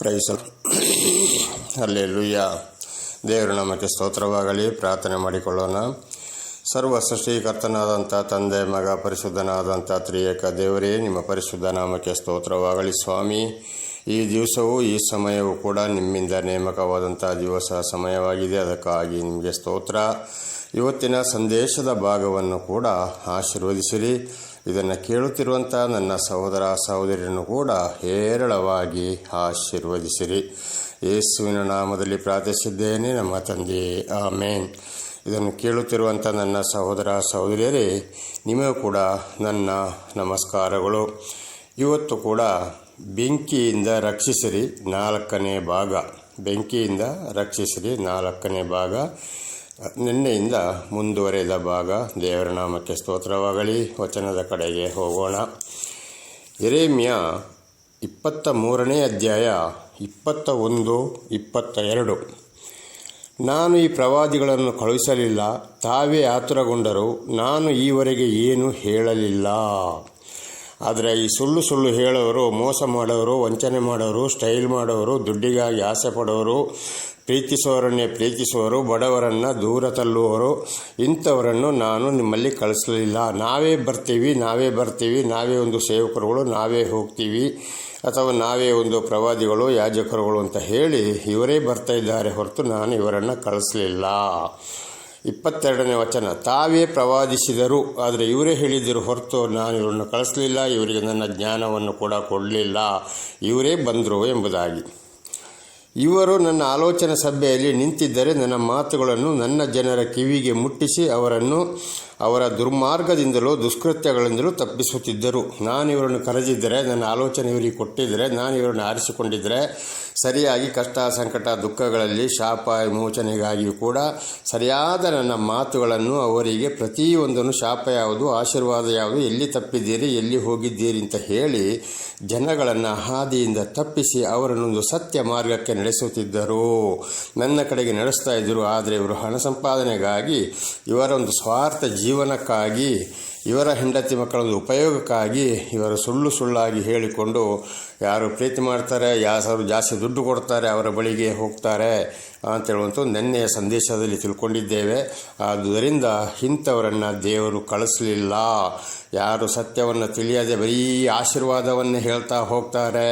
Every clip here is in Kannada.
Price hallelujah. ದೇವರ ನಾಮಕ್ಕೆ ಸ್ತೋತ್ರವಾಗಲಿ. ಪ್ರಾರ್ಥನೆ ಮಾಡಿಕೊಳ್ಳೋಣ. ಸರ್ವ ಸೃಷ್ಟಿಕರ್ತನಾದಂಥ ತಂದೆ, ಮಗ, ಪರಿಶುದ್ಧನಾದಂಥ ತ್ರಿಯೇಕ ದೇವರೇ, ನಿಮ್ಮ ಪರಿಶುದ್ಧ ನಾಮಕ್ಕೆ ಸ್ತೋತ್ರವಾಗಲಿ ಸ್ವಾಮಿ. ಈ ದಿವಸವೂ ಈ ಸಮಯವೂ ಕೂಡ ನಿಮ್ಮಿಂದ ನೇಮಕವಾದಂಥ ದಿವಸ ಸಮಯವಾಗಿದೆ. ಅದಕ್ಕಾಗಿ ನಿಮಗೆ ಸ್ತೋತ್ರ. ಇವತ್ತಿನ ಸಂದೇಶದ ಭಾಗವನ್ನು ಕೂಡ ಆಶೀರ್ವದಿಸಿರಿ. ಇದನ್ನು ಕೇಳುತ್ತಿರುವಂಥ ನನ್ನ ಸಹೋದರ ಸಹೋದರಿಯನ್ನು ಕೂಡ ಹೇರಳವಾಗಿ ಆಶೀರ್ವದಿಸಿರಿ. ಯೇಸುವಿನ ನಾಮದಲ್ಲಿ ಪ್ರಾರ್ಥಿಸಿದ್ದೇನೆ ನಮ್ಮ ತಂದೆ, ಆಮೇನ್. ಇದನ್ನು ಕೇಳುತ್ತಿರುವಂಥ ನನ್ನ ಸಹೋದರ ಸಹೋದರಿಯರೇ, ನಿಮಗೂ ಕೂಡ ನನ್ನ ನಮಸ್ಕಾರಗಳು. ಇವತ್ತು ಕೂಡ ಬೆಂಕಿಯಿಂದ ರಕ್ಷಿಸಿರಿ 4ನೇ ಭಾಗ. ಬೆಂಕಿಯಿಂದ ರಕ್ಷಿಸಿರಿ 4ನೇ ಭಾಗ, ನಿನ್ನೆಯಿಂದ ಮುಂದುವರೆದ ಭಾಗ. ದೇವರ ನಾಮಕ್ಕೆ ಸ್ತೋತ್ರವಾಗಲಿ. ವಚನದ ಕಡೆಗೆ ಹೋಗೋಣ. ಯೆರೆಮೀಯ 23ನೇ ಅಧ್ಯಾಯ 21, 22. ನಾನು ಈ ಪ್ರವಾದಿಗಳನ್ನು ಕಳುಹಿಸಲಿಲ್ಲ, ತಾವೇ ಆತುರಗೊಂಡರು. ನಾನು ಈವರೆಗೆ ಏನು ಹೇಳಲಿಲ್ಲ. ಆದರೆ ಈ ಸುಳ್ಳು ಹೇಳೋರು, ಮೋಸ ಮಾಡೋರು, ವಂಚನೆ ಮಾಡೋರು, ಸ್ಟೈಲ್ ಮಾಡೋರು, ದುಡ್ಡಿಗಾಗಿ ಆಸೆ ಪಡೋರು, ಪ್ರೀತಿಸುವವರನ್ನೇ ಪ್ರೀತಿಸುವವರು, ಬಡವರನ್ನು ದೂರ ತಳ್ಳುವವರು, ಇಂಥವರನ್ನು ನಾನು ನಿಮ್ಮಲ್ಲಿ ಕಳಿಸಲಿಲ್ಲ. ನಾವೇ ಬರ್ತೀವಿ, ನಾವೇ ಒಂದು ಸೇವಕರುಗಳು, ನಾವೇ ಹೋಗ್ತೀವಿ, ಅಥವಾ ನಾವೇ ಒಂದು ಪ್ರವಾದಿಗಳು, ಯಾಜಕರುಗಳು ಅಂತ ಹೇಳಿ ಇವರೇ ಬರ್ತಾ ಇದ್ದಾರೆ ಹೊರತು ನಾನು ಇವರನ್ನು ಕಳಿಸಲಿಲ್ಲ. 22ನೇ ವಚನ, ತಾವೇ ಪ್ರವಾದಿಸಿದರು, ಆದರೆ ಇವರೇ ಹೇಳಿದರು ಹೊರತು ನಾನು ಇವರನ್ನು ಕಳಿಸಲಿಲ್ಲ, ಇವರಿಗೆ ನನ್ನ ಜ್ಞಾನವನ್ನು ಕೂಡ ಕೊಡಲಿಲ್ಲ, ಇವರೇ ಬಂದರು ಎಂಬುದಾಗಿ. ಇವರು ನನ್ನ ಆಲೋಚನಾ ಸಭೆಯಲ್ಲಿ ನಿಂತಿದ್ದರೆ ನನ್ನ ಮಾತುಗಳನ್ನು ನನ್ನ ಜನರ ಕಿವಿಗೆ ಮುಟ್ಟಿಸಿ ಅವರನ್ನು ಅವರ ದುರ್ಮಾರ್ಗದಿಂದಲೂ ದುಷ್ಕೃತ್ಯಗಳಿಂದಲೂ ತಪ್ಪಿಸುತ್ತಿದ್ದರು. ನಾನು ಇವರನ್ನು ಕರೆದಿದ್ದರೆ, ನನ್ನ ಆಲೋಚನೆ ಇವರಿಗೆ ಕೊಟ್ಟಿದ್ದರೆ, ನಾನು ಇವರನ್ನು ಆರಿಸಿಕೊಂಡಿದ್ದರೆ, ಸರಿಯಾಗಿ ಕಷ್ಟ, ಸಂಕಟ, ದುಃಖಗಳಲ್ಲಿ ಶಾಪ ವಿಮೋಚನೆಗಾಗಿಯೂ ಕೂಡ ಸರಿಯಾದ ನನ್ನ ಮಾತುಗಳನ್ನು ಅವರಿಗೆ ಪ್ರತಿಯೊಂದನ್ನು, ಶಾಪ ಯಾವುದು, ಆಶೀರ್ವಾದ ಯಾವುದು, ಎಲ್ಲಿ ತಪ್ಪಿದ್ದೀರಿ, ಎಲ್ಲಿ ಹೋಗಿದ್ದೀರಿ ಅಂತ ಹೇಳಿ ಜನಗಳನ್ನು ಹಾದಿಯಿಂದ ತಪ್ಪಿಸಿ ಅವರನ್ನೊಂದು ಸತ್ಯ ಮಾರ್ಗಕ್ಕೆ ನಡೆಸುತ್ತಿದ್ದರು, ನನ್ನ ಕಡೆಗೆ ನಡೆಸ್ತಾ ಇದ್ದರು. ಆದರೆ ಇವರು ಹಣ ಸಂಪಾದನೆಗಾಗಿ, ಇವರ ಒಂದು ಸ್ವಾರ್ಥ ಜೀವನಕ್ಕಾಗಿ, ಇವರ ಹೆಂಡತಿ ಮಕ್ಕಳೊಂದು ಉಪಯೋಗಕ್ಕಾಗಿ ಇವರು ಸುಳ್ಳಾಗಿ ಹೇಳಿಕೊಂಡು ಯಾರು ಪ್ರೀತಿ ಮಾಡ್ತಾರೆ, ಯಾರು ಜಾಸ್ತಿ ದುಡ್ಡು ಕೊಡ್ತಾರೆ ಅವರ ಬಳಿಗೆ ಹೋಗ್ತಾರೆ ಅಂತೇಳುವಂಥ ನೆನ್ನೆಯ ಸಂದೇಶದಲ್ಲಿ ತಿಳ್ಕೊಂಡಿದ್ದೇವೆ. ಆದ್ದರಿಂದ ಇಂಥವರನ್ನು ದೇವರು ಕಳಿಸಲಿಲ್ಲ. ಯಾರು ಸತ್ಯವನ್ನು ತಿಳಿಯದೆ ಬರೀ ಆಶೀರ್ವಾದವನ್ನೇ ಹೇಳ್ತಾ ಹೋಗ್ತಾರೆ,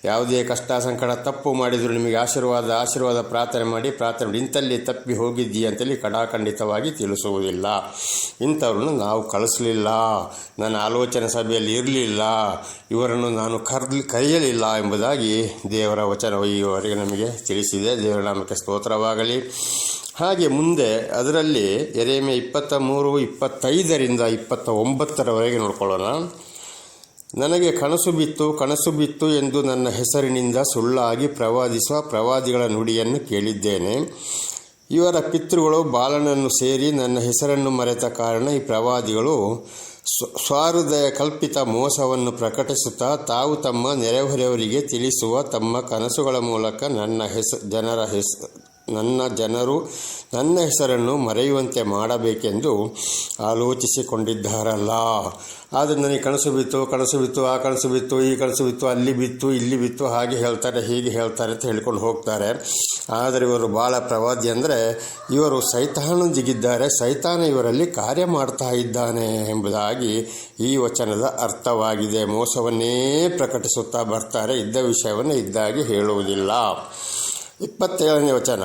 ಯಾವುದೇ ಕಷ್ಟ ಸಂಕಟ ತಪ್ಪು ಮಾಡಿದರೂ ನಿಮಗೆ ಆಶೀರ್ವಾದ ಪ್ರಾರ್ಥನೆ ಮಾಡಿ ಇಂಥಲ್ಲಿ ತಪ್ಪಿ ಹೋಗಿದ್ದೀಯ ಅಂತೇಳಿ ಕಡಾಖಂಡಿತವಾಗಿ ತಿಳಿಸುವುದಿಲ್ಲ. ಇಂಥವ್ರನ್ನು ನಾವು ಕಳಿಸಲಿಲ್ಲ. ನನ್ನ ಆಲೋಚನೆ ಸಭೆಯಲ್ಲಿ ಇರಲಿಲ್ಲ, ಇವರನ್ನು ನಾನು ಕರೆಯಲಿಲ್ಲ ಎಂಬುದಾಗಿ ದೇವರ ವಚನ ಈವರೆಗೆ ನಮಗೆ ತಿಳಿಸಿದೆ. ದೇವರ ನಾಮಕ್ಕೆ ಸ್ತೋತ್ರವಾಗಲಿ. ಹಾಗೆ ಮುಂದೆ ಅದರಲ್ಲಿ ಯೆರೆಮೀಯ 23, 25ರಿಂದ 29ರವರೆಗೆ ನೋಡ್ಕೊಳ್ಳೋಣ. ನನಗೆ ಕನಸು ಬಿತ್ತು ಎಂದು ನನ್ನ ಹೆಸರಿನಿಂದ ಸುಳ್ಳಾಗಿ ಪ್ರವಾದಿಸುವ ಪ್ರವಾದಿಗಳ ನುಡಿಯನ್ನು ಕೇಳಿದ್ದೇನೆ. ಇವರ ಪಿತೃಗಳು ಬಾಲನನ್ನು ಸೇರಿ ನನ್ನ ಹೆಸರನ್ನು ಮರೆತ ಕಾರಣ ಈ ಪ್ರವಾದಿಗಳು ಸ್ವಹೃದಯ ಕಲ್ಪಿತ ಮೋಸವನ್ನು ಪ್ರಕಟಿಸುತ್ತಾ ತಾವು ತಮ್ಮ ನೆರೆಹೊರೆಯವರಿಗೆ ತಿಳಿಸುವ ತಮ್ಮ ಕನಸುಗಳ ಮೂಲಕ ನನ್ನ ಜನರು ನನ್ನ ಹೆಸರನ್ನು ಮರೆಯುವಂತೆ ಮಾಡಬೇಕೆಂದು ಆಲೋಚಿಸಿಕೊಂಡಿದ್ದಾರಲ್ಲ. ಆದರೆ ನನಗೆ ಕನಸು ಬಿತ್ತು, ಆ ಕನಸು ಬಿತ್ತು, ಈ ಕನಸು ಬಿತ್ತು, ಅಲ್ಲಿ ಬಿತ್ತು, ಇಲ್ಲಿ ಬಿತ್ತು, ಹಾಗೆ ಹೇಳ್ತಾರೆ, ಹೀಗೆ ಹೇಳ್ತಾರೆ ಅಂತ ಹೇಳ್ಕೊಂಡು ಹೋಗ್ತಾರೆ. ಆದರೆ ಇವರು ಭಾಳ ಪ್ರವಾದಿ ಅಂದರೆ ಇವರು ಸೈತಾನೊಂದಿಗಿದ್ದಾರೆ, ಸೈತಾನ ಇವರಲ್ಲಿ ಕಾರ್ಯ ಮಾಡ್ತಾ ಇದ್ದಾನೆ ಎಂಬುದಾಗಿ ಈ ವಚನದ ಅರ್ಥವಾಗಿದೆ. ಮೋಸವನ್ನೇ ಪ್ರಕಟಿಸುತ್ತಾ ಬರ್ತಾರೆ, ಇದ್ದ ವಿಷಯವನ್ನು ಇದ್ದಾಗಿ ಹೇಳುವುದಿಲ್ಲ. 27ನೇ ವಚನ,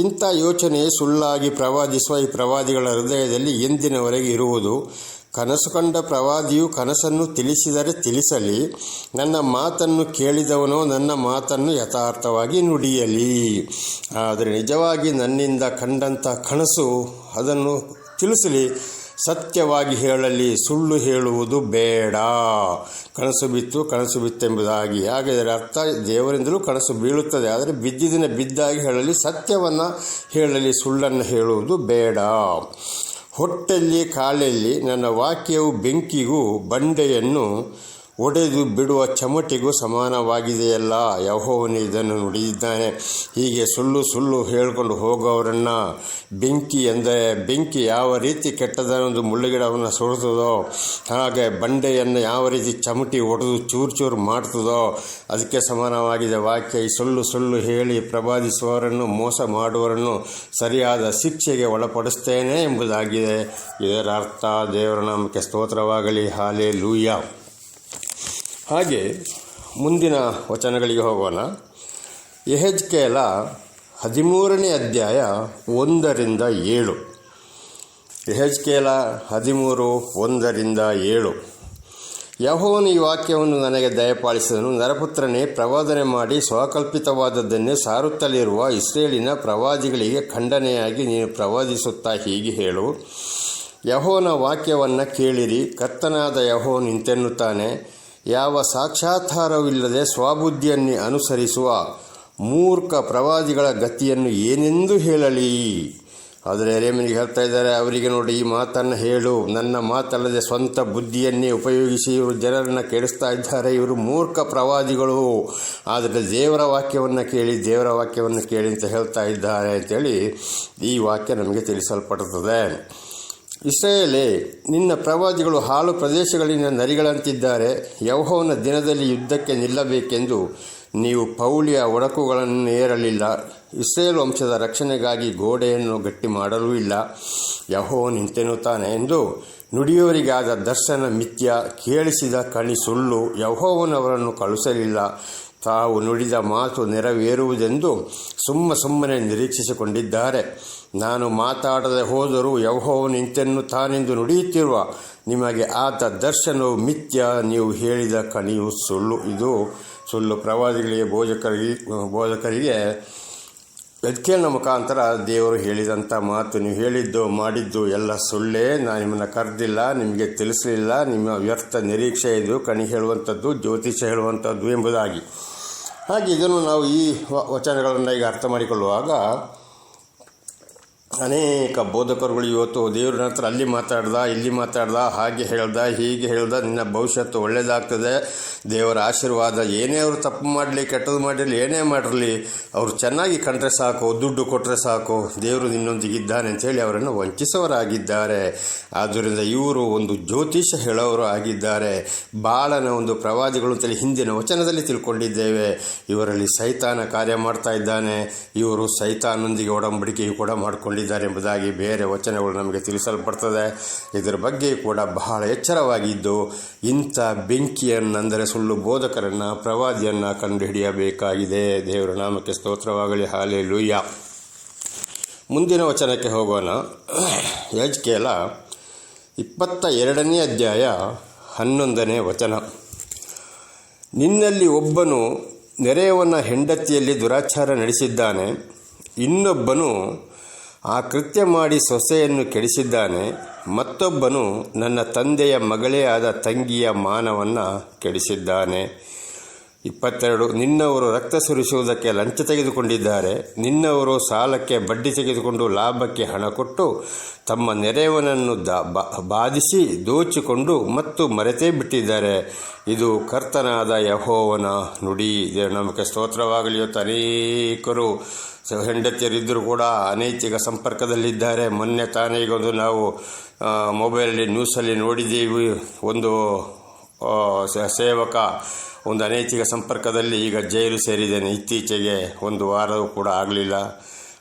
ಇಂಥ ಯೋಚನೆ ಸುಳ್ಳಾಗಿ ಪ್ರವಾದಿಸುವ ಈ ಪ್ರವಾದಿಗಳ ಹೃದಯದಲ್ಲಿ ಎಂದಿನವರೆಗೆ ಇರುವುದು. ಕನಸು ಕಂಡ ಪ್ರವಾದಿಯು ಕನಸನ್ನು ತಿಳಿಸಿದರೆ ತಿಳಿಸಲಿ, ನನ್ನ ಮಾತನ್ನು ಕೇಳಿದವನೋ ನನ್ನ ಮಾತನ್ನು ಯಥಾರ್ಥವಾಗಿ ನುಡಿಯಲಿ. ಆದರೆ ನಿಜವಾಗಿ ನನ್ನಿಂದ ಕಂಡಂಥ ಕನಸು ಅದನ್ನು ತಿಳಿಸಲಿ, ಸತ್ಯವಾಗಿ ಹೇಳಲಿ, ಸುಳ್ಳು ಹೇಳುವುದು ಬೇಡ. ಕನಸು ಬಿತ್ತೆಂಬುದಾಗಿ. ಹಾಗಾದರೆ ಅರ್ಥ, ದೇವರಿಂದಲೂ ಕನಸು ಬೀಳುತ್ತದೆ, ಆದರೆ ಬಿದ್ದಾಗಿ ಹೇಳಲಿ, ಸತ್ಯವನ್ನು ಹೇಳಲಿ, ಸುಳ್ಳನ್ನು ಹೇಳುವುದು ಬೇಡ. ಹೊಟ್ಟೆಯಲ್ಲಿ ಕಾಲಲ್ಲಿ ನನ್ನ ವಾಕ್ಯವು ಬೆಂಕಿಗೂ ಬಂಡೆಯನ್ನು ಒಡೆದು ಬಿಡುವ ಚಮಟಿಗೂ ಸಮಾನವಾಗಿದೆಯಲ್ಲ. ಯೆಹೋವನು ಇದನ್ನು ನುಡಿದಿದ್ದಾನೆ. ಹೀಗೆ ಸುಳ್ಳು ಸುಳ್ಳು ಹೇಳಿಕೊಂಡು ಹೋಗುವವರನ್ನು ಬೆಂಕಿ ಯಾವ ರೀತಿ ಕೆಟ್ಟದನ್ನೊಂದು ಮುಳ್ಳುಗಿಡವನ್ನು ಸುಡುತ್ತದೋ ಹಾಗೆ ಬಂಡೆಯನ್ನು ಯಾವ ರೀತಿ ಚಮಟಿ ಒಡೆದು ಚೂರು ಮಾಡ್ತದೋ ಅದಕ್ಕೆ ಸಮಾನವಾಗಿದೆ ವಾಕ್ಯ. ಈ ಸುಳ್ಳು ಸುಳ್ಳು ಹೇಳಿ ಪ್ರವಾದಿಸುವವರನ್ನು ಮೋಸ ಮಾಡುವವರನ್ನು ಸರಿಯಾದ ಶಿಕ್ಷೆಗೆ ಒಳಪಡಿಸ್ತೇನೆ ಎಂಬುದಾಗಿದೆ. ಇದರ ಅರ್ಥ. ದೇವರ ನಾಮಕ್ಕೆ ಸ್ತೋತ್ರವಾಗಲಿ. ಹಲ್ಲೆಲೂಯಾ. ಹಾಗೆ ಮುಂದಿನ ವಚನಗಳಿಗೆ ಹೋಗೋಣ. ಯೆಹೆಜ್ಕೇಲ 13ನೇ ಅಧ್ಯಾಯ 1-7. ಯೆಹೆಜ್ಕೇಲ 13:1-7. ಯೆಹೋವನು ಈ ವಾಕ್ಯವನ್ನು ನನಗೆ ದಯಪಾಲಿಸಿದನು. ನರಪುತ್ರನೇ, ಪ್ರವಾದನೆ ಮಾಡಿ ಸ್ವಕಲ್ಪಿತವಾದದ್ದನ್ನೇ ಸಾರುತ್ತಲಿರುವ ಇಸ್ರೇಲಿನ ಪ್ರವಾದಿಗಳಿಗೆ ಖಂಡನೆಯಾಗಿ ನೀನು ಪ್ರವಾದಿಸುತ್ತಾ ಹೀಗೆ ಹೇಳು. ಯೆಹೋವನ ವಾಕ್ಯವನ್ನು ಕೇಳಿರಿ. ಕರ್ತನಾದ ಯೆಹೋವನು ಇಂತೆನ್ನುತ್ತಾನೆ, ಯಾವ ಸಾಕ್ಷಾತ್ಕಾರವಿಲ್ಲದೆ ಸ್ವಬುದ್ಧಿಯನ್ನೇ ಅನುಸರಿಸುವ ಮೂರ್ಖ ಪ್ರವಾದಿಗಳ ಗತಿಯನ್ನು ಏನೆಂದು ಹೇಳಲಿ. ಆದರೆ ಯೆರೆಮೀಯನಿಗೆ ಹೇಳ್ತಾ ಇದ್ದಾರೆ, ಅವರಿಗೆ ನೋಡಿ, ಈ ಮಾತನ್ನು ಹೇಳು. ನನ್ನ ಮಾತಲ್ಲದೆ ಸ್ವಂತ ಬುದ್ಧಿಯನ್ನೇ ಉಪಯೋಗಿಸಿ ಇವರು ಜನರನ್ನು ಕೆಡಿಸ್ತಾ ಇದ್ದಾರೆ. ಇವರು ಮೂರ್ಖ ಪ್ರವಾದಿಗಳು. ಆದರೆ ದೇವರ ವಾಕ್ಯವನ್ನು ಕೇಳಿ ಅಂತ ಹೇಳ್ತಾ ಇದ್ದಾರೆ ಅಂತೇಳಿ ಈ ವಾಕ್ಯ ನಮಗೆ ತಿಳಿಸಲ್ಪಡುತ್ತದೆ. ಇಸ್ರಾಯೇಲೇ, ನಿನ್ನ ಪ್ರವಾದಿಗಳು ಹಾಳು ಪ್ರದೇಶಗಳಿಂದ ನರಿಗಳಂತಿದ್ದಾರೆ. ಯೆಹೋವನ ದಿನದಲ್ಲಿ ಯುದ್ಧಕ್ಕೆ ನಿಲ್ಲಬೇಕೆಂದು ನೀವು ಪೌಳಿಯ ಒಡಕುಗಳನ್ನು ಏರಲಿಲ್ಲ. ಇಸ್ರಾಯೇಲ್ ವಂಶದ ರಕ್ಷಣೆಗಾಗಿ ಗೋಡೆಯನ್ನು ಗಟ್ಟಿ ಮಾಡಲೂ ಇಲ್ಲ. ಯೆಹೋವನು ಇಂತೆನ್ನುತ್ತಾನೆ ಎಂದು ನುಡಿಯವರಿಗಾದ ದರ್ಶನ ಮಿಥ್ಯ, ಕೇಳಿಸಿದ ಕಣಿ ಸುಳ್ಳು. ಯೆಹೋವನವರನ್ನು ಕಳುಹಿಸಲಿಲ್ಲ. ತಾವು ನುಡಿದ ಮಾತು ನೆರವೇರುವುದೆಂದು ಸುಮ್ಮನೆ ನಿರೀಕ್ಷಿಸಿಕೊಂಡಿದ್ದಾರೆ. ನಾನು ಮಾತಾಡದೆ ಹೋದರೂ ಯೆಹೋವನು ಇಂತೆನ್ನುತ್ತಾನೆಂದು ನುಡಿಯುತ್ತಿರುವ ನಿಮಗೆ ಆದ ದರ್ಶನವು ಮಿಥ್ಯ, ನೀವು ಹೇಳಿದ ಕಣಿಯು ಸುಳ್ಳು. ಇದು ಸುಳ್ಳು. ಪ್ರವಾದಿಗಳಿಗೆ ಬೋಧಕರಿಗೆ ಯೆಹೆಜ್ಕೇಲನ ಮುಖಾಂತರ ದೇವರು ಹೇಳಿದಂಥ ಮಾತು, ನೀವು ಹೇಳಿದ್ದು ಮಾಡಿದ್ದು ಎಲ್ಲ ಸುಳ್ಳೇ. ನಾನು ನಿಮ್ಮನ್ನು ಕರೆದಿಲ್ಲ, ನಿಮಗೆ ತಿಳಿಸಲಿಲ್ಲ. ನಿಮ್ಮ ವ್ಯರ್ಥ ನಿರೀಕ್ಷೆ ಇದು, ಕಣಿ ಹೇಳುವಂಥದ್ದು, ಜ್ಯೋತಿಷ್ಯ ಹೇಳುವಂಥದ್ದು ಎಂಬುದಾಗಿ. ಹಾಗೆ ಇದನ್ನು ನಾವು ಈ ವಚನಗಳನ್ನು ಈಗ ಅರ್ಥ ಮಾಡಿಕೊಳ್ಳುವಾಗ ಅನೇಕ ಬೋಧಕರುಗಳು ಇವತ್ತು ದೇವ್ರ ನಂತರ ಅಲ್ಲಿ ಮಾತಾಡ್ದ, ಇಲ್ಲಿ ಮಾತಾಡ್ದ, ಹಾಗೆ ಹೇಳ್ದ, ಹೀಗೆ ಹೇಳ್ದ, ನಿನ್ನ ಭವಿಷ್ಯತ್ತು ಒಳ್ಳೆಯದಾಗ್ತದೆ, ದೇವರ ಆಶೀರ್ವಾದ. ಏನೇ ಅವರು ತಪ್ಪು ಮಾಡಲಿ, ಕೆಟ್ಟದ್ದು ಮಾಡಿರಲಿ, ಏನೇ ಮಾಡಿರಲಿ, ಅವರು ಚೆನ್ನಾಗಿ ಕಂಡ್ರೆ ಸಾಕು, ದುಡ್ಡು ಕೊಟ್ಟರೆ ಸಾಕು, ದೇವರು ನಿನ್ನೊಂದಿಗಿದ್ದಾನೆ ಅಂಥೇಳಿ ಅವರನ್ನು ವಂಚಿಸೋರಾಗಿದ್ದಾರೆ. ಆದ್ದರಿಂದ ಇವರು ಒಂದು ಜ್ಯೋತಿಷ್ಯ ಹೇಳೋರು ಆಗಿದ್ದಾರೆ. ಬಾಳನ ಒಂದು ಪ್ರವಾದಿಗಳು ಅಂತೇಳಿ ಹಿಂದಿನ ವಚನದಲ್ಲಿ ತಿಳ್ಕೊಂಡಿದ್ದೇವೆ. ಇವರಲ್ಲಿ ಸೈತಾನ ಕಾರ್ಯ ಮಾಡ್ತಾ ಇದ್ದಾನೆ. ಇವರು ಸೈತಾನೊಂದಿಗೆ ಒಡಂಬಡಿಕೆಯು ಕೂಡ ಮಾಡಿಕೊಂಡಿದ್ದಾರೆ ಎಂಬುದಾಗಿ ಬೇರೆ ವಚನಗಳು ನಮಗೆ ತಿಳಿಸಲ್ಪಡ್ತದೆ. ಇದರ ಬಗ್ಗೆ ಕೂಡ ಬಹಳ ಎಚ್ಚರವಾಗಿದ್ದು ಇಂಥ ಬೆಂಕಿಯನ್ನೆಂದರೆ ಸುಳ್ಳು ಬೋಧಕರನ್ನು, ಪ್ರವಾದಿಯನ್ನು ಕಂಡುಹಿಡಿಯಬೇಕಾಗಿದೆ. ದೇವರ ನಾಮಕ್ಕೆ ಸ್ತೋತ್ರವಾಗಲಿ. ಹಲ್ಲೆಲೂಯಾ. ಮುಂದಿನ ವಚನಕ್ಕೆ ಹೋಗೋಣ. ಯೆಹೆಜ್ಕೇಲ 22ನೇ ಅಧ್ಯಾಯ 11ನೇ ವಚನ. ನಿನ್ನಲ್ಲಿ ಒಬ್ಬನು ನೆರೆಯವನ ಹೆಂಡತಿಯಲ್ಲಿ ದುರಾಚಾರ ನಡೆಸಿದ್ದಾನೆ, ಇನ್ನೊಬ್ಬನು ಆ ಕೃತ್ಯ ಮಾಡಿ ಸೊಸೆಯನ್ನು ಕೆಡಿಸಿದ್ದಾನೆ, ಮತ್ತೊಬ್ಬನು ನನ್ನ ತಂದೆಯ ಮಗಳೇ ಆದ ತಂಗಿಯ ಮಾನವನ್ನು ಕೆಡಿಸಿದ್ದಾನೆ. 22. ನಿನ್ನವರು ರಕ್ತ ಸುರಿಸುವುದಕ್ಕೆ ಲಂಚ ತೆಗೆದುಕೊಂಡಿದ್ದಾರೆ. ನಿನ್ನವರು ಸಾಲಕ್ಕೆ ಬಡ್ಡಿ ತೆಗೆದುಕೊಂಡು ಲಾಭಕ್ಕೆ ಹಣ ಕೊಟ್ಟು ತಮ್ಮ ನೆರೆಯವನನ್ನು ಬಾಧಿಸಿ ದೋಚಿಕೊಂಡು ಮತ್ತು ಮರೆತೇ ಬಿಟ್ಟಿದ್ದಾರೆ. ಇದು ಕರ್ತನಾದ ಯೆಹೋವನ ನುಡಿ. ನಮಗೆ ಸ್ತೋತ್ರವಾಗಲಿ. ಇವತ್ತು ಅನೇಕರು ಹೆಂಡತಿಯರಿದ್ದರೂ ಕೂಡ ಅನೈತಿಕ ಸಂಪರ್ಕದಲ್ಲಿದ್ದಾರೆ. ಮೊನ್ನೆ ತಾನೇ ಈಗೊಂದು ನಾವು ಮೊಬೈಲಲ್ಲಿ ನ್ಯೂಸಲ್ಲಿ ನೋಡಿದ್ದೀವಿ, ಒಂದು ಸೇವಕ ಒಂದು ಅನೈತಿಕ ಸಂಪರ್ಕದಲ್ಲಿ ಈಗ ಜೈಲು ಸೇರಿದ್ದೇನೆ. ಇತ್ತೀಚೆಗೆ 1 ವಾರವೂ ಕೂಡ ಆಗಲಿಲ್ಲ.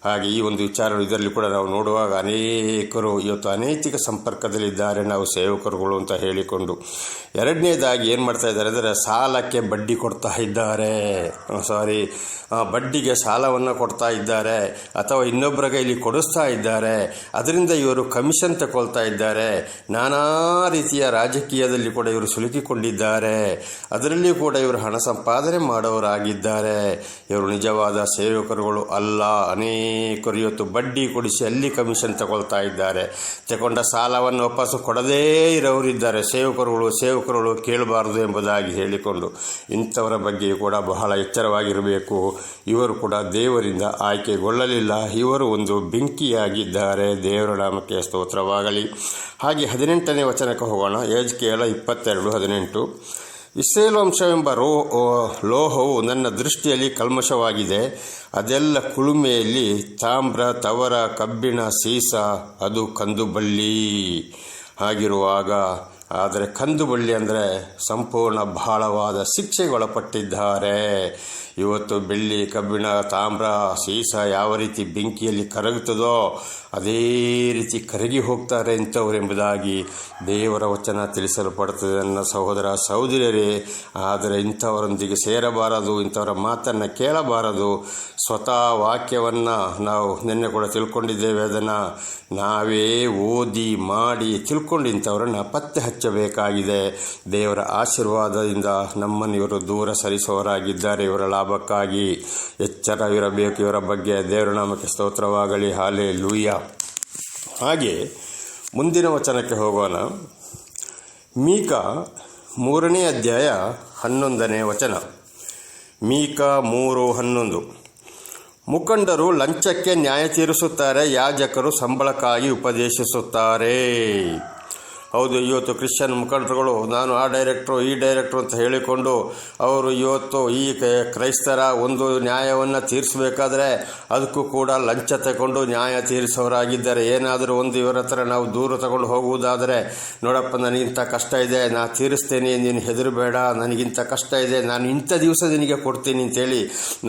ಹಾಗೆ ಈ ಒಂದು ವಿಚಾರ ಇದರಲ್ಲಿ ಕೂಡ ನಾವು ನೋಡುವಾಗ ಅನೇಕರು ಇವತ್ತು ಅನೈತಿಕ ಸಂಪರ್ಕದಲ್ಲಿದ್ದಾರೆ, ನಾವು ಸೇವಕರುಗಳು ಅಂತ ಹೇಳಿಕೊಂಡು. ಎರಡನೇದಾಗಿ ಏನು ಮಾಡ್ತಾ ಇದ್ದಾರೆ ಅಂದರೆ ಸಾಲಕ್ಕೆ ಬಡ್ಡಿ ಕೊಡ್ತಾ ಇದ್ದಾರೆ. ಬಡ್ಡಿಗೆ ಸಾಲವನ್ನು ಕೊಡ್ತಾ ಇದ್ದಾರೆ ಅಥವಾ ಇನ್ನೊಬ್ಬರ ಕೈಲಿ ಕೊಡಿಸ್ತಾ ಇದ್ದಾರೆ. ಅದರಿಂದ ಇವರು ಕಮಿಷನ್ ತಗೊಳ್ತಾ ಇದ್ದಾರೆ. ನಾನಾ ರೀತಿಯ ರಾಜಕೀಯದಲ್ಲಿ ಕೂಡ ಇವರು ಸಿಲುಕಿಕೊಂಡಿದ್ದಾರೆ. ಅದರಲ್ಲಿ ಕೂಡ ಇವರು ಹಣ ಸಂಪಾದನೆ ಮಾಡೋರಾಗಿದ್ದಾರೆ. ಇವರು ನಿಜವಾದ ಸೇವಕರುಗಳು ಅಲ್ಲ. ಅನೇಕರು ಇವತ್ತು ಬಡ್ಡಿ ಕೊಡಿಸಿ ಅಲ್ಲಿ ಕಮಿಷನ್ ತಗೊಳ್ತಾ ಇದ್ದಾರೆ. ತಗೊಂಡ ಸಾಲವನ್ನು ವಾಪಸ್ಸು ಕೊಡದೇ ಇರೋರಿದ್ದಾರೆ. ಸೇವಕರುಗಳು ಕೇಳಬಾರದು ಎಂಬುದಾಗಿ ಹೇಳಿಕೊಂಡು ಇಂಥವರ ಬಗ್ಗೆ ಕೂಡ ಬಹಳ ಎಚ್ಚರವಾಗಿರಬೇಕು. ಇವರು ಕೂಡ ದೇವರಿಂದ ಆಯ್ಕೆಗೊಳ್ಳಲಿಲ್ಲ. ಇವರು ಒಂದು ಬೆಂಕಿಯಾಗಿದ್ದಾರೆ. ದೇವರ ನಾಮಕ್ಕೆ ಸ್ತೋತ್ರವಾಗಲಿ. ಹಾಗೆ 18ನೇ ವಚನಕ್ಕೆ ಹೋಗೋಣ. ಯೆಹೆಜ್ಕೇಲ 22:18. ಇಸ್ರೇಲ್ ವಂಶವೆಂಬ ಲೋಹವು ನನ್ನ ದೃಷ್ಟಿಯಲ್ಲಿ ಕಲ್ಮಶವಾಗಿದೆ. ಅದೆಲ್ಲ ಕುಲುಮೆಯಲ್ಲಿ ತಾಮ್ರ, ತವರ, ಕಬ್ಬಿಣ, ಸೀಸ, ಅದು ಕಂದುಬಳ್ಳಿ ಆಗಿರುವಾಗ. ಆದರೆ ಕಂದುಬಳ್ಳಿ ಅಂದರೆ ಸಂಪೂರ್ಣ ಬಹಳವಾದ ಶಿಕ್ಷೆಗೊಳಪಟ್ಟಿದ್ದಾರೆ. ಇವತ್ತು ಬೆಳ್ಳಿ, ಕಬ್ಬಿಣ, ತಾಮ್ರ, ಸೀಸ ಯಾವ ರೀತಿ ಬೆಂಕಿಯಲ್ಲಿ ಕರಗುತ್ತದೋ ಅದೇ ರೀತಿ ಕರಗಿ ಹೋಗ್ತಾರೆ ಇಂಥವರೆಂಬುದಾಗಿ ದೇವರ ವಚನ ತಿಳಿಸಲ್ಪಡುತ್ತದೆ. ನನ್ನ ಸಹೋದರ ಸಹೋದರಿಯರೇ, ಆದರೆ ಇಂಥವರೊಂದಿಗೆ ಸೇರಬಾರದು, ಇಂಥವರ ಮಾತನ್ನು ಕೇಳಬಾರದು. ಸ್ವತಃ ವಾಕ್ಯವನ್ನು ನಾವು ನಿನ್ನೆ ಕೂಡ ತಿಳ್ಕೊಂಡಿದ್ದೇವೆ. ಅದನ್ನು ನಾವೇ ಓದಿ ಮಾಡಿ ತಿಳ್ಕೊಂಡು ಇಂಥವರನ್ನು ಪತ್ತೆ ಹಚ್ಚಬೇಕಾಗಿದೆ. ದೇವರ ಆಶೀರ್ವಾದದಿಂದ ನಮ್ಮನ್ನು ಇವರು ದೂರ ಸರಿಸುವವರಾಗಿದ್ದಾರೆ. ಇವರ ಲಾಭಕ್ಕಾಗಿ ಎಚ್ಚರವಿರಬೇಕು. ಇವರ ಬಗ್ಗೆ ದೇವರ ನಾಮಕ್ಕೆ ಸ್ತೋತ್ರವಾಗಲಿ. ಹಲ್ಲೆಲೂಯಾ. ಹಾಗೆ ಮುಂದಿನ ವಚನಕ್ಕೆ ಹೋಗೋಣ. ಮೀಕ 3ನೇ ಅಧ್ಯಾಯ 11ನೇ ವಚನ. ಮೀಕ 3:11. ಮುಖಂಡರು ಲಂಚಕ್ಕೆ ನ್ಯಾಯ ತೀರಿಸುತ್ತಾರೆ, ಯಾಜಕರು ಸಂಬಳಕ್ಕಾಗಿ ಉಪದೇಶಿಸುತ್ತಾರೆ. ಹೌದು, ಇವತ್ತು ಕ್ರಿಶ್ಚಿಯನ್ ಮುಖಂಡರುಗಳು ನಾನು ಆ ಡೈರೆಕ್ಟ್ರು ಈ ಡೈರೆಕ್ಟ್ರು ಅಂತ ಹೇಳಿಕೊಂಡು ಅವರು ಇವತ್ತು ಈ ಕ್ರೈಸ್ತರ ಒಂದು ನ್ಯಾಯವನ್ನು ತೀರಿಸಬೇಕಾದ್ರೆ ಅದಕ್ಕೂ ಕೂಡ ಲಂಚ ತಗೊಂಡು ನ್ಯಾಯ ತೀರಿಸೋರಾಗಿದ್ದಾರೆ. ಏನಾದರೂ ಒಂದು ಇವರ ಹತ್ರ ನಾವು ದೂರ ತಗೊಂಡು ಹೋಗುವುದಾದರೆ, ನೋಡಪ್ಪ ನನಗಿಂತ ಕಷ್ಟ ಇದೆ, ನಾನು ತೀರಿಸ್ತೇನೆ, ನೀನು ಹೆದರಬೇಡ, ನನಗಿಂತ ಕಷ್ಟ ಇದೆ, ನಾನು ಇಂಥ ದಿವಸ ನಿನಗೆ ಕೊಡ್ತೀನಿ ಅಂತೇಳಿ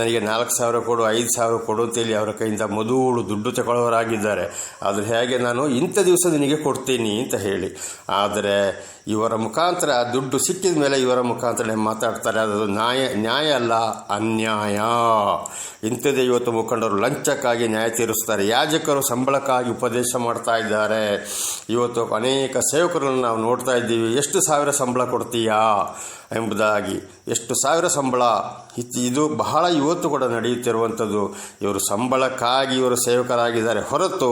ನನಗೆ 4,000 ಕೊಡು, 5,000 ಕೊಡು ಅಂತೇಳಿ ಅವರ ಕೈಯಿಂದ ಮೊದಲು ದುಡ್ಡು ತಗೊಳ್ಳೋರಾಗಿದ್ದಾರೆ. ಆದರೆ ಹೇಗೆ ನಾನು ಇಂಥ ದಿವಸ ನಿನಗೆ ಕೊಡ್ತೀನಿ ಅಂತ ಹೇಳಿ. ಆದರೆ ಇವರ ಮುಖಾಂತರ ದುಡ್ಡು ಸಿಕ್ಕಿದ ಮೇಲೆ ಇವರ ಮುಖಾಂತರ ಮಾತಾಡ್ತಾರೆ. ಅದು ನ್ಯಾಯ ಅಲ್ಲ, ಅನ್ಯಾಯ. ಇಂಥದ್ದೇ ಇವತ್ತು ಮುಖಂಡರು ಲಂಚಕ್ಕಾಗಿ ನ್ಯಾಯ ತೀರಿಸ್ತಾರೆ. ಯಾಜಕರು ಸಂಬಳಕ್ಕಾಗಿ ಉಪದೇಶ ಮಾಡ್ತಾ ಇದ್ದಾರೆ. ಇವತ್ತು ಅನೇಕ ಸೇವಕರನ್ನು ನಾವು ನೋಡ್ತಾ ಇದ್ದೀವಿ. ಎಷ್ಟು ಸಾವಿರ ಸಂಬಳ ಕೊಡ್ತೀಯಾ ಎಂಬುದಾಗಿ, ಎಷ್ಟು ಸಾವಿರ ಸಂಬಳ, ಇದು ಬಹಳ ಇವತ್ತು ಕೂಡ ನಡೆಯುತ್ತಿರುವಂಥದ್ದು. ಇವರು ಸಂಬಳಕ್ಕಾಗಿ ಇವರು ಸೇವಕರಾಗಿದ್ದಾರೆ ಹೊರತು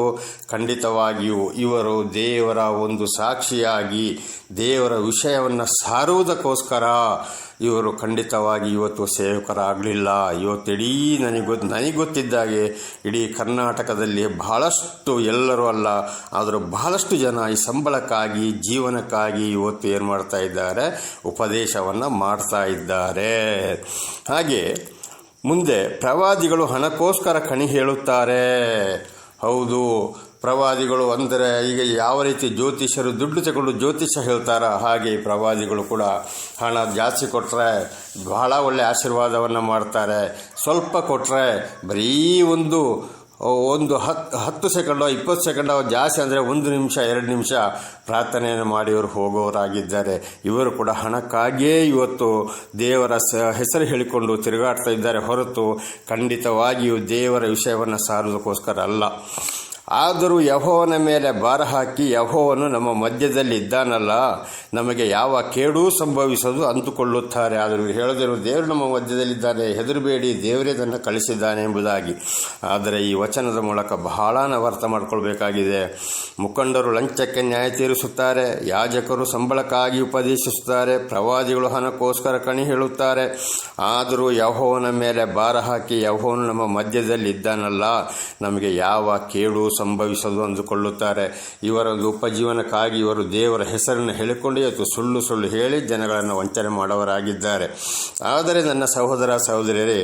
ಖಂಡಿತವಾಗಿಯೂ ಇವರು ದೇವರ ಒಂದು ಸಾಕ್ಷಿಯಾಗಿ ದೇವರ ವಿಷಯವನ್ನು ಸಾರುವುದಕ್ಕೋಸ್ಕರ ಇವರು ಖಂಡಿತವಾಗಿ ಇವತ್ತು ಸೇವಕರಾಗಲಿಲ್ಲ. ಇವತ್ತಿಡೀ ನನಗೆ ಗೊತ್ತಿದ್ದಾಗೆ ಇಡೀ ಕರ್ನಾಟಕದಲ್ಲಿ ಬಹಳಷ್ಟು, ಎಲ್ಲರೂ ಅಲ್ಲ ಆದರೂ ಬಹಳಷ್ಟು ಜನ ಈ ಸಂಬಳಕ್ಕಾಗಿ ಜೀವನಕ್ಕಾಗಿ ಇವತ್ತು ಏನು ಮಾಡ್ತಾ ಇದ್ದಾರೆ, ಉಪದೇಶವನ್ನು ಮಾಡ್ತಾ ಇದ್ದಾರೆ. ಹಾಗೆ ಮುಂದೆ ಪ್ರವಾದಿಗಳು ಹಣಕ್ಕೋಸ್ಕರ ಕಣಿ ಹೇಳುತ್ತಾರೆ. ಹೌದು, ಪ್ರವಾದಿಗಳು ಅಂದರೆ ಈಗ ಯಾವ ರೀತಿ ಜ್ಯೋತಿಷರು ದುಡ್ಡು ತಗೊಂಡು ಜ್ಯೋತಿಷ ಹೇಳ್ತಾರ, ಹಾಗೆ ಪ್ರವಾದಿಗಳು ಕೂಡ ಹಣ ಜಾಸ್ತಿ ಕೊಟ್ಟರೆ ಬಹಳ ಒಳ್ಳೆಯ ಆಶೀರ್ವಾದವನ್ನು ಮಾಡ್ತಾರೆ. ಸ್ವಲ್ಪ ಕೊಟ್ಟರೆ ಬರೀ ಒಂದು 10 ಸೆಕೆಂಡೋ 20 ಸೆಕೆಂಡೋ, ಜಾಸ್ತಿ ಅಂದರೆ 1 ನಿಮಿಷ 2 ನಿಮಿಷ ಪ್ರಾರ್ಥನೆಯನ್ನು ಮಾಡಿ ಇವರು ಹೋಗೋರಾಗಿದ್ದಾರೆ. ಇವರು ಕೂಡ ಹಣಕ್ಕಾಗಿಯೇ ಇವತ್ತು ದೇವರ ಹೆಸರು ಹೇಳಿಕೊಂಡು ತಿರುಗಾಡ್ತಾ ಇದ್ದಾರೆ ಹೊರತು ಖಂಡಿತವಾಗಿಯೂ ದೇವರ ವಿಷಯವನ್ನು ಸಾರೋದಕ್ಕೋಸ್ಕರ ಅಲ್ಲ. ಆದರೂ ಯೆಹೋವನ ಮೇಲೆ ಭಾರ ಹಾಕಿ, ಯೆಹೋವನು ನಮ್ಮ ಮಧ್ಯದಲ್ಲಿ ಇದ್ದಾನಲ್ಲ, ನಮಗೆ ಯಾವ ಕೇಡೂ ಸಂಭವಿಸದು ಅಂದುಕೊಳ್ಳುತ್ತಾರೆ. ಆದರೂ ಹೇಳಿದರು ದೇವರು ನಮ್ಮ ಮಧ್ಯದಲ್ಲಿದ್ದಾನೆ, ಹೆದರಬೇಡಿ, ದೇವರೇ ತನ್ನ ಕಳಿಸಿದ್ದಾನೆ ಎಂಬುದಾಗಿ. ಆದರೆ ಈ ವಚನದ ಮೂಲಕ ಬಹಳ ನಾವು ಅರ್ಥ ಮಾಡಿಕೊಳ್ಬೇಕಾಗಿದೆ. ಮುಖಂಡರು ಲಂಚಕ್ಕೆ ನ್ಯಾಯ ತೀರಿಸುತ್ತಾರೆ, ಯಾಜಕರು ಸಂಬಳಕ್ಕಾಗಿ ಉಪದೇಶಿಸುತ್ತಾರೆ, ಪ್ರವಾದಿಗಳು ಹಣಕ್ಕೋಸ್ಕರ ಕಣಿ ಹೇಳುತ್ತಾರೆ. ಆದರೂ ಯೆಹೋವನ ಮೇಲೆ ಭಾರ ಹಾಕಿ, ಯೆಹೋವನು ನಮ್ಮ ಮಧ್ಯದಲ್ಲಿ ಇದ್ದಾನಲ್ಲ, ನಮಗೆ ಯಾವ ಕೇಡು ಸಂಭವಿಸದು ಅಂದುಕೊಳ್ಳುತ್ತಾರೆ. ಇವರೊಂದು ಉಪಜೀವನಕ್ಕಾಗಿ ಇವರು ದೇವರ ಹೆಸರನ್ನು ಹೇಳಿಕೊಂಡು ಇವತ್ತು ಸುಳ್ಳು ಹೇಳಿ ಜನಗಳನ್ನು ವಂಚನೆ ಮಾಡುವವರಾಗಿದ್ದಾರೆ. ಆದರೆ ನನ್ನ ಸಹೋದರ ಸಹೋದರಿಯರೇ,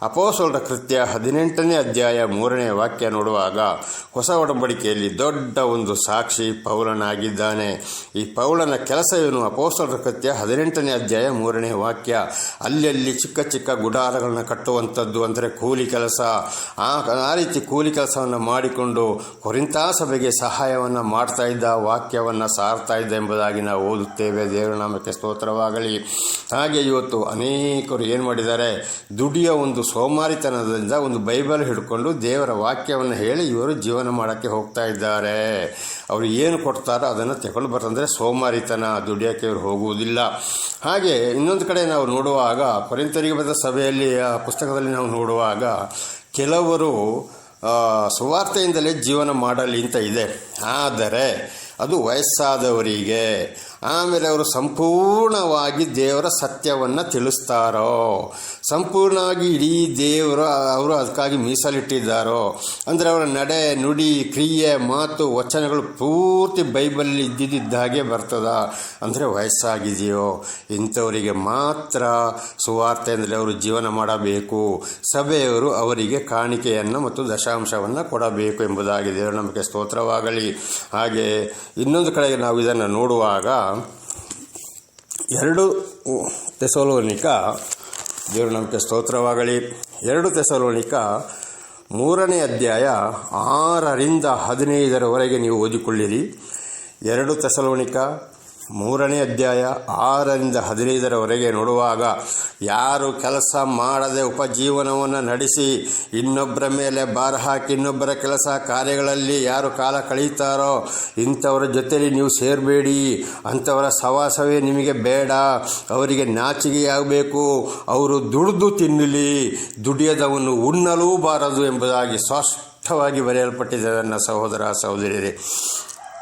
ಅಪೊಸ್ತಲರ ಕೃತ್ಯ 18ನೇ ಅಧ್ಯಾಯ 3ನೇ ವಾಕ್ಯ ನೋಡುವಾಗ ಹೊಸ ಒಡಂಬಡಿಕೆಯಲ್ಲಿ ದೊಡ್ಡ ಒಂದು ಸಾಕ್ಷಿ ಪೌಲನಾಗಿದ್ದಾನೆ. ಈ ಪೌಲನ ಕೆಲಸವೇನು? ಅಪೊಸ್ತಲರ ಕೃತ್ಯ 18ನೇ ಅಧ್ಯಾಯ 3ನೇ ವಾಕ್ಯ. ಅಲ್ಲಿ ಚಿಕ್ಕ ಚಿಕ್ಕ ಗುಡಾರಗಳನ್ನು ಕಟ್ಟುವಂಥದ್ದು, ಅಂದರೆ ಕೂಲಿ ಕೆಲಸ. ಆ ರೀತಿ ಕೂಲಿ ಕೆಲಸವನ್ನು ಮಾಡಿಕೊಂಡು ಕೊರಿಂಥ ಸಭೆಗೆ ಸಹಾಯವನ್ನು ಮಾಡ್ತಾ ಇದ್ದ, ವಾಕ್ಯವನ್ನು ಸಾರ್ತಾ ಇದ್ದ ಎಂಬುದಾಗಿ ನಾವು ಓದುತ್ತೇವೆ. ದೇವರ ನಾಮಕ್ಕೆ ಸ್ತೋತ್ರವಾಗಲಿ. ಹಾಗೆ ಇವತ್ತು ಅನೇಕರು ಏನು ಮಾಡಿದ್ದಾರೆ, ದುಡಿಯ ಒಂದು ಸೋಮಾರಿತನದಿಂದ ಒಂದು ಬೈಬಲ್ ಹಿಡ್ಕೊಂಡು ದೇವರ ವಾಕ್ಯವನ್ನು ಹೇಳಿ ಇವರು ಜೀವನ ಮಾಡೋಕ್ಕೆ ಹೋಗ್ತಾ ಇದ್ದಾರೆ. ಅವರು ಏನು ಕೊಡ್ತಾರೋ ಅದನ್ನು ತಗೊಂಡು ಬರ್ತಂದರೆ ಸೋಮಾರಿತನ, ದುಡಿಯೋಕ್ಕೆ ಇವರು ಹೋಗುವುದಿಲ್ಲ. ಹಾಗೆ ಇನ್ನೊಂದು ಕಡೆ ನಾವು ನೋಡುವಾಗ, ಕೊರಿಂಥರಿಗೆ ಬರೆದ ಸಭೆಯಲ್ಲಿ ಪುಸ್ತಕದಲ್ಲಿ ನಾವು ನೋಡುವಾಗ ಕೆಲವರು ಸುವಾರ್ತೆಯಿಂದಲೇ ಜೀವನ ಮಾಡಲಿ ಅಂತ ಇದೆ. ಆದರೆ ಅದು ವಯಸ್ಸಾದವರಿಗೆ. ಆಮೇಲೆ ಅವರು ಸಂಪೂರ್ಣವಾಗಿ ದೇವರ ಸತ್ಯವನ್ನು ತಿಳಿಸ್ತಾರೋ, ಸಂಪೂರ್ಣವಾಗಿ ಇಡೀ ದೇವರು ಅವರು ಅದಕ್ಕಾಗಿ ಮೀಸಲಿಟ್ಟಿದ್ದಾರೋ, ಅಂದರೆ ಅವರ ನಡೆ, ನುಡಿ, ಕ್ರಿಯೆ, ಮಾತು, ವಚನಗಳು ಪೂರ್ತಿ ಬೈಬಲಲ್ಲಿ ಇದ್ದಿದ್ದ ಹಾಗೆ ಬರ್ತದ. ಅಂದರೆ ವಯಸ್ಸಾಗಿದೆಯೋ ಇಂಥವರಿಗೆ ಮಾತ್ರ ಸುವಾರ್ತೆಯಲ್ಲಿ ಅವರು ಜೀವನ ಮಾಡಬೇಕು. ಸಭೆಯವರು ಅವರಿಗೆ ಕಾಣಿಕೆಯನ್ನು ಮತ್ತು ದಶಾಂಶವನ್ನು ಕೊಡಬೇಕು ಎಂಬುದಾಗಿ ದೇವರ ನಮಗೆ ಸ್ತೋತ್ರವಾಗಲಿ. ಹಾಗೆ ಇನ್ನೊಂದು ಕಡೆಗೆ ನಾವು ಇದನ್ನು ನೋಡುವಾಗ 2 ಥೆಸಲೋನಿಕ, ದೇವರು ನಮಗೆ ಸ್ತೋತ್ರವಾಗಲಿ, 2 ಥೆಸಲೋನಿಕ 3ನೇ ಅಧ್ಯಾಯ 6ರಿಂದ 15ರವರೆಗೆ ನೀವು ಓದಿಕೊಳ್ಳಿರಿ. 2 ಥೆಸಲೋನಿಕ 3ನೇ ಅಧ್ಯಾಯ 6ರಿಂದ 15ರವರೆಗೆ ನೋಡುವಾಗ, ಯಾರು ಕೆಲಸ ಮಾಡದೆ ಉಪಜೀವನವನ್ನು ನಡೆಸಿ ಇನ್ನೊಬ್ಬರ ಮೇಲೆ ಭಾರ ಹಾಕಿ ಇನ್ನೊಬ್ಬರ ಕೆಲಸ ಕಾರ್ಯಗಳಲ್ಲಿ ಯಾರು ಕಾಲ ಕಳೀತಾರೋ ಇಂಥವರ ಜೊತೆಯಲ್ಲಿ ನೀವು ಸೇರಬೇಡಿ. ಅಂಥವರ ಸವಾಸವೇ ನಿಮಗೆ ಬೇಡ. ಅವರಿಗೆ ನಾಚಿಕೆಯಾಗಬೇಕು. ಅವರು ದುಡಿದು ತಿನ್ನಲಿ, ದುಡಿಯದವನು ಉಣ್ಣಲೂ ಬಾರದು ಎಂಬುದಾಗಿ ಸ್ಪಷ್ಟವಾಗಿ ಬರೆಯಲ್ಪಟ್ಟಿದೆ. ನನ್ನ ಸಹೋದರ ಸಹೋದರಿಯರೇ,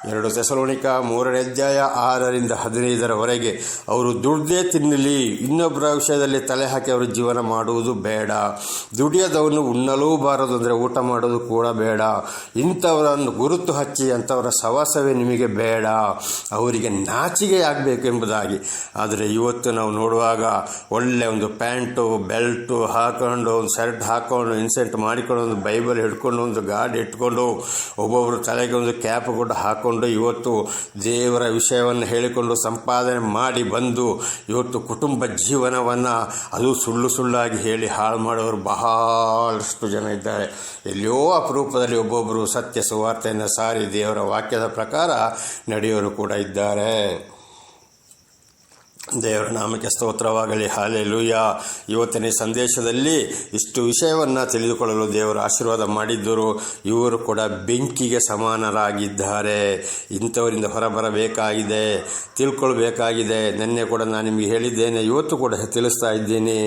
2 ಥೆಸಲೋನಿಕ 3ನೇ ಅಧ್ಯಾಯ 6ರಿಂದ 15ರವರೆಗೆ ಅವರು ದುಡ್ದೇ ತಿನ್ನಲಿ, ಇನ್ನೊಬ್ಬರ ವಿಷಯದಲ್ಲಿ ತಲೆ ಹಾಕಿ ಅವರು ಜೀವನ ಮಾಡುವುದು ಬೇಡ. ದುಡಿಯದವನು ಉಣ್ಣಲೂ ಬಾರದು, ಅಂದರೆ ಊಟ ಮಾಡೋದು ಕೂಡ ಬೇಡ. ಇಂಥವರನ್ನು ಗುರುತು ಹಚ್ಚಿ ಅಂಥವರ ಸವಾಸವೇ ನಿಮಗೆ ಬೇಡ, ಅವರಿಗೆ ನಾಚಿಕೆ ಆಗಬೇಕು ಎಂಬುದಾಗಿ. ಆದರೆ ಇವತ್ತು ನಾವು ನೋಡುವಾಗ ಒಳ್ಳೆ ಒಂದು ಪ್ಯಾಂಟು ಬೆಲ್ಟು ಹಾಕೊಂಡು, ಒಂದು ಶರ್ಟ್ ಹಾಕ್ಕೊಂಡು, ಇನ್ಸೆಂಟ್ ಮಾಡಿಕೊಂಡು, ಒಂದು ಬೈಬಲ್ ಹಿಡ್ಕೊಂಡು, ಒಂದು ಗಾಡಿ ಇಟ್ಕೊಂಡು, ಒಬ್ಬೊಬ್ಬರು ತಲೆಗೆ ಒಂದು ಕ್ಯಾಪ್ ಕೂಡ ಹಾಕೊಂಡು ಇವತ್ತು ದೇವರ ವಿಷಯವನ್ನು ಹೇಳಿಕೊಂಡು ಸಂಪಾದನೆ ಮಾಡಿ ಬಂದು ಇವತ್ತು ಕುಟುಂಬ ಜೀವನವನ್ನು ಅದು ಸುಳ್ಳಾಗಿ ಹೇಳಿ ಹಾಳು ಮಾಡೋರು ಬಹಳಷ್ಟು ಜನ ಇದ್ದಾರೆ. ಎಲ್ಲಿಯೋ ಅಪರೂಪದಲ್ಲಿ ಒಬ್ಬೊಬ್ಬರು ಸತ್ಯ ಸುವಾರ್ತೆಯನ್ನು ಸಾರಿ ದೇವರ ವಾಕ್ಯದ ಪ್ರಕಾರ ನಡೆಯೋರು ಕೂಡ ಇದ್ದಾರೆ. ದೇವರ ನಾಮಕ್ಕೆ ಸ್ತೋತ್ರವಾಗಲಿ. ಹಲ್ಲೆಲೂಯಾ. ಇವತ್ತಿನ ಸಂದೇಶದಲ್ಲಿ ಇಷ್ಟು ವಿಷಯವನ್ನು ತಿಳಿದುಕೊಳ್ಳಲು ದೇವರು ಆಶೀರ್ವಾದ ಮಾಡಿದ್ದರು. ಇವರು ಕೂಡ ಬೆಂಕಿಗೆ ಸಮಾನರಾಗಿದ್ದಾರೆ. ಇಂಥವರಿಂದ ಹೊರಬರಬೇಕಾಗಿದೆ, ತಿಳ್ಕೊಳ್ಬೇಕಾಗಿದೆ. ನಿನ್ನೆ ಕೂಡ ನಾನು ನಿಮಗೆ ಹೇಳಿದ್ದೇನೆ, ಇವತ್ತು ಕೂಡ ತಿಳಿಸ್ತಾ ಇದ್ದೀನಿ.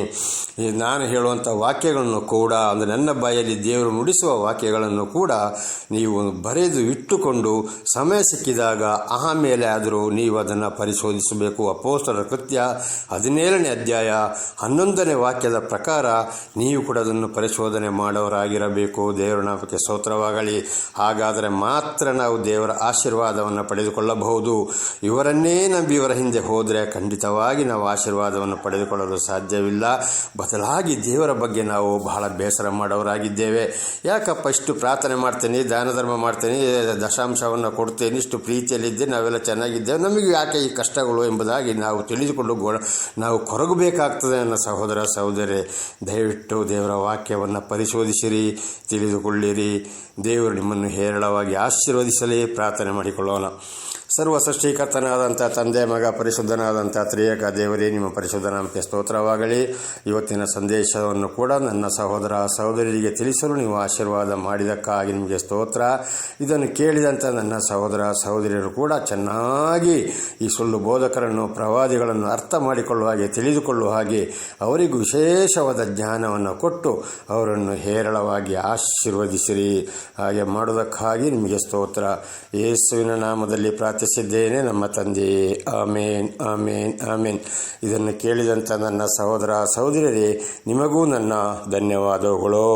ನಾನು ಹೇಳುವಂಥ ವಾಕ್ಯಗಳನ್ನು ಕೂಡ, ಅಂದರೆ ನನ್ನ ಬಾಯಲ್ಲಿ ದೇವರು ನುಡಿಸುವ ವಾಕ್ಯಗಳನ್ನು ಕೂಡ ನೀವು ಬರೆದು ಇಟ್ಟುಕೊಂಡು ಸಮಯ ಸಿಕ್ಕಿದಾಗ ಆಮೇಲೆ ಆದರೂ ನೀವು ಅದನ್ನು ಪರಿಶೋಧಿಸಬೇಕು. ಅಪೊಸ್ತಲರ ಕೃತ್ಯ 17ನೇ ಅಧ್ಯಾಯ 11ನೇ ವಾಕ್ಯದ ಪ್ರಕಾರ ನೀವು ಕೂಡ ಅದನ್ನು ಪರಿಶೋಧನೆ ಮಾಡೋರಾಗಿರಬೇಕು. ದೇವರ ನಾಮಕ್ಕೆ ಸ್ತೋತ್ರವಾಗಲಿ. ಹಾಗಾದರೆ ಮಾತ್ರ ನಾವು ದೇವರ ಆಶೀರ್ವಾದವನ್ನು ಪಡೆದುಕೊಳ್ಳಬಹುದು. ಇವರನ್ನೇ ನಂಬಿ ಇವರ ಹಿಂದೆ ಹೋದರೆ ಖಂಡಿತವಾಗಿ ನಾವು ಆಶೀರ್ವಾದವನ್ನು ಪಡೆದುಕೊಳ್ಳಲು ಸಾಧ್ಯವಿಲ್ಲ. ಬದಲಾಗಿ ದೇವರ ಬಗ್ಗೆ ನಾವು ಬಹಳ ಬೇಸರ ಮಾಡೋರಾಗಿದ್ದೇವೆ. ಯಾಕಪ್ಪ ಇಷ್ಟು ಪ್ರಾರ್ಥನೆ ಮಾಡ್ತೇನೆ, ದಾನ ಧರ್ಮ ಮಾಡ್ತೇನೆ, ದಶಾಂಶವನ್ನು ಕೊಡ್ತೇನೆ, ಇಷ್ಟು ಪ್ರೀತಿಯಲ್ಲಿದ್ದೆ, ನಾವೆಲ್ಲ ಚೆನ್ನಾಗಿದ್ದೇವೆ, ನಮಗೆ ಯಾಕೆ ಈ ಕಷ್ಟಗಳು ಎಂಬುದಾಗಿ ನಾವು ತಿಳಿದುಕೊಂಡು ನಾವು ಕೊರಗಬೇಕಾಗ್ತದೆ. ನನ್ನ ಸಹೋದರ ಸಹೋದರಿ, ದಯವಿಟ್ಟು ದೇವರ ವಾಕ್ಯವನ್ನು ಪರಿಶೋಧಿಸಿರಿ, ತಿಳಿದುಕೊಳ್ಳಿರಿ. ದೇವರು ನಿಮ್ಮನ್ನು ಹೇರಳವಾಗಿ ಆಶೀರ್ವದಿಸಲಿ. ಪ್ರಾರ್ಥನೆ ಮಾಡಿಕೊಳ್ಳೋಣ. ಸರ್ವ ಸೃಷ್ಟಿಕರ್ತನಾದಂಥ ತಂದೆ, ಮಗ, ಪರಿಶುದ್ಧನಾದಂಥ ತ್ರಿಯೇಕ ದೇವರೇ, ನಿಮ್ಮ ಪರಿಶುದ್ಧ ನಾಮಕ್ಕೆ ಸ್ತೋತ್ರವಾಗಲಿ. ಇವತ್ತಿನ ಸಂದೇಶವನ್ನು ಕೂಡ ನನ್ನ ಸಹೋದರ ಸಹೋದರಿಯರಿಗೆ ತಿಳಿಸಲು ನೀವು ಆಶೀರ್ವಾದ ಮಾಡಿದ್ದಕ್ಕಾಗಿ ನಿಮಗೆ ಸ್ತೋತ್ರ. ಇದನ್ನು ಕೇಳಿದಂಥ ನನ್ನ ಸಹೋದರ ಸಹೋದರಿಯರು ಕೂಡ ಚೆನ್ನಾಗಿ ಈ ಸುಳ್ಳು ಬೋಧಕರನ್ನು, ಪ್ರವಾದಿಗಳನ್ನು ಅರ್ಥ ಮಾಡಿಕೊಳ್ಳುವ ಹಾಗೆ, ತಿಳಿದುಕೊಳ್ಳುವ ಹಾಗೆ ಅವರಿಗೂ ವಿಶೇಷವಾದ ಜ್ಞಾನವನ್ನು ಕೊಟ್ಟು ಅವರನ್ನು ಹೇರಳವಾಗಿ ಆಶೀರ್ವದಿಸಿರಿ. ಹಾಗೆ ಮಾಡುವುದಕ್ಕಾಗಿ ನಿಮಗೆ ಸ್ತೋತ್ರ. ಯೇಸುವಿನ ನಾಮದಲ್ಲಿ ಪ್ರಾರ್ಥಿಸಿದ್ದೇನೆ ನಮ್ಮ ತಂದೆಯೇ. ಆಮೇನ್, ಆಮೇನ್, ಆಮೇನ್. ಇದನ್ನು ಕೇಳಿದಂಥ ನನ್ನ ಸಹೋದರ ಸಹೋದರಿಯರೇ, ನಿಮಗೂ ನನ್ನ ಧನ್ಯವಾದಗಳು.